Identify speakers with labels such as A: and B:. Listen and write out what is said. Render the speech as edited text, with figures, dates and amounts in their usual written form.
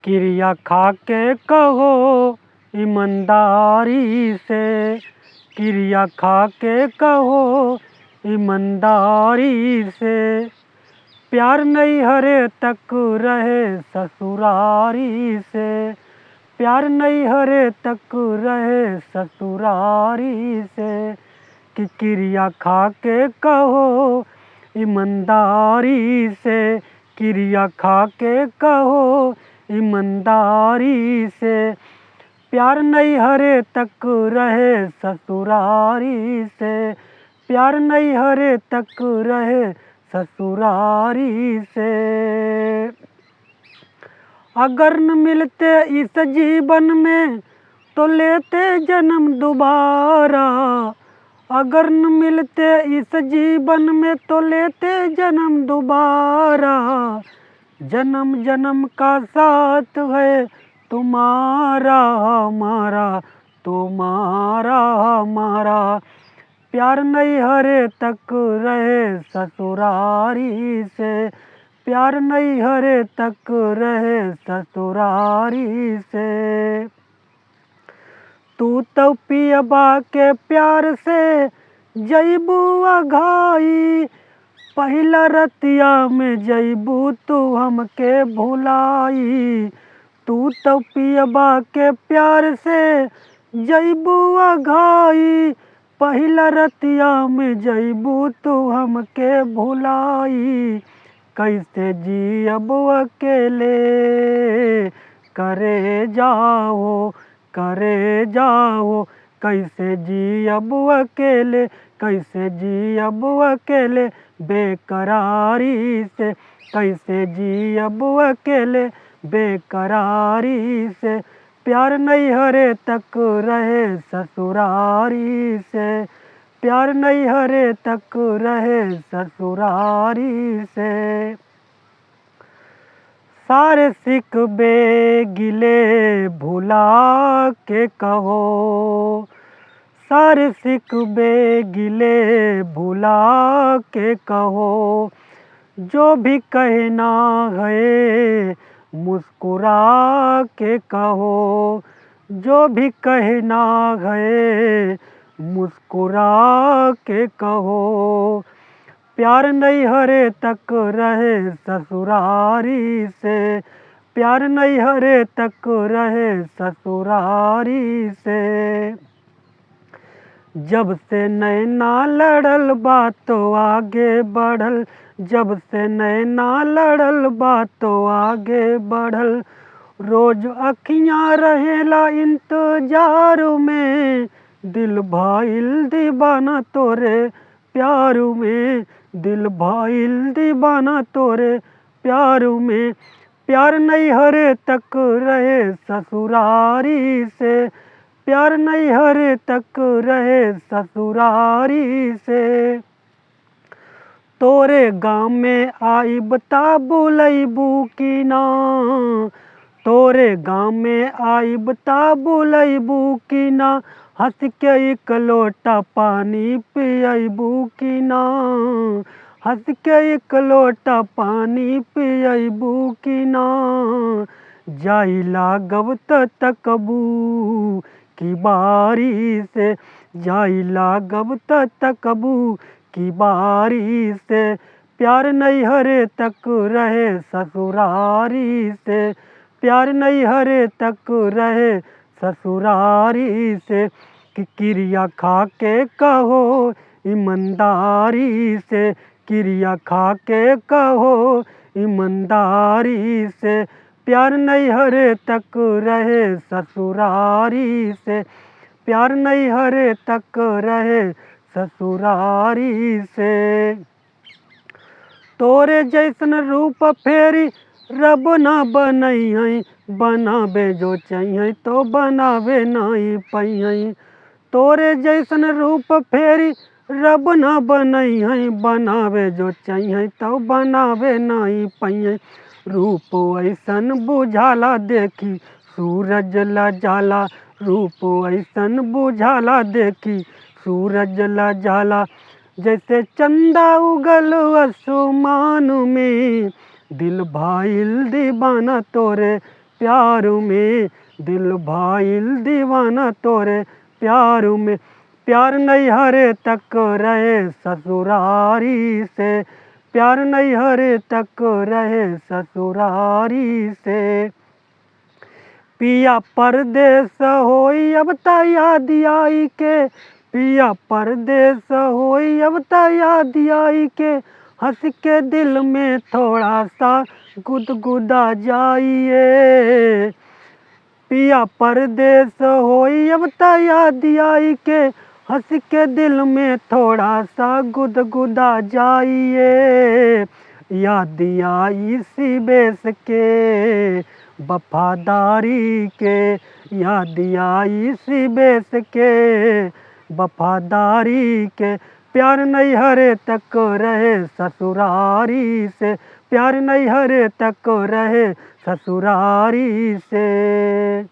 A: क्रिया खा के कहो ईमानदारी से, क्रिया खा के कहो ईमानदारी से। प्यार नहीं हरे तक रहे ससुरारी से, प्यार नहीं हरे तक रहे ससुरारी से। कि क्रिया खा के कहो ईमानदारी से, क्रिया खा के कहो ईमानदारी से। प्यार नहीं हरे तक रहे ससुरारी से, प्यार नहीं हरे तक रहे ससुरारी से। अगर न मिलते इस जीवन में तो लेते जन्म दोबारा, अगर न मिलते इस जीवन में तो लेते जन्म दोबारा। जन्म जन्म का साथ है तुम्हारा हमारा, तुम्हारा हमारा। प्यार नहीं हरे तक रहे ससुरारी से, प्यार नहीं हरे तक रहे ससुरारी से। तू तो पियबा के प्यार से जईबू अघाई, पहिला रतिया में जईबू तू हमके भुलाई। तू तो पियबा के प्यार से जईबू अघाई, पहिला रतिया में जईबू तू हमके भुलाई। कैसे जियब अकेले करे जाओ, करे जाओ। कैसे जियब अकेले, कैसे जियब अकेले बेकरारी से, कैसे जियब अकेले बेकरारी से। प्यार नहीं हरे तक रहे ससुरारी से, प्यार नहीं हरे तक रहे ससुरारी से। सारे सिकवे गिले भुला के कहो, सारे सिकवे गिले भुला के कहो। जो भी कहना है मुस्कुरा के कहो, जो भी कहना है मुस्कुरा के कहो। प्यार नहीं हरे तक रहे ससुरारी से, प्यार नहीं हरे तक रहे ससुरारी से। जब से नैना लड़ल बात तो आगे बढ़ल, जब से नैना लड़ल बात तो आगे बढ़ल। रोज अखियाँ रहेला इंतजार में, दिल भाइल दीवाना तोरे प्यार में, दिल भाइल दीवाना तोरे प्यार में। प्यार नहीं हरे तक रहे ससुरारी से, प्यार नहीं हरे तक रहे ससुरारी से। तोरे गाँव में आई बता बुलैबू की ना, तोरे गाँव में आई बता बुलैबू की ना। हंस के एक लोटा पानी पियबू की ना, हंस के एक लोटा पानी पियबू की ना। जाई लागब त तकबू की बारी से, जाई लागब त तकबू की बारी से। प्यार नहीं हरे तक रहे ससुरारी से, प्यार नहीं हरे तक रहे ससुरारी से। कि क्रिया खा के कहो ईमानदारी से, क्रिया खा के कहो ईमानदारी से। प्यार नहीं हरे तक रहे ससुरारी से, प्यार नहीं हरे तक रहे ससुरारी से। तोरे जैसन रूप फेरी रब ना बनई, बनावे जो चाहिए तो बनावे नहीं पई। तोरे जैसन रूप फेरी रब ना बनई, बनावे जो चाहिए तो बनावे नहीं पई। रूप ऐसन बुझाला देखी सूरज ला जाला, रूप ऐसन बुझाला देखी सूरज ला जाला। जैसे चंदा उगल आसमान में, दिल भाइल दीवाना तोरे प्यार में, दिल भाईल दीवाना तोरे प्यार में। प्यार नैहर तक रहे ससुरारी से, प्यार नैहर तक रहे ससुरारी से। पिया परदेस होई अब ता याद आई के, पिया परदेस होई अब ता याद आई के। हंस के दिल में थोड़ा सा गुदगुदा जाइए। पिया परदेस होई अब ता याद आई के, हंस के दिल में थोड़ा सा गुदगुदा जाइए। याद आई सी बेस के वफादारी के, याद आई सी बेस के वफादारी के। प्यार नैहर तक रहे ससुरारी से, प्यार नैहर तक रहे ससुरारी से।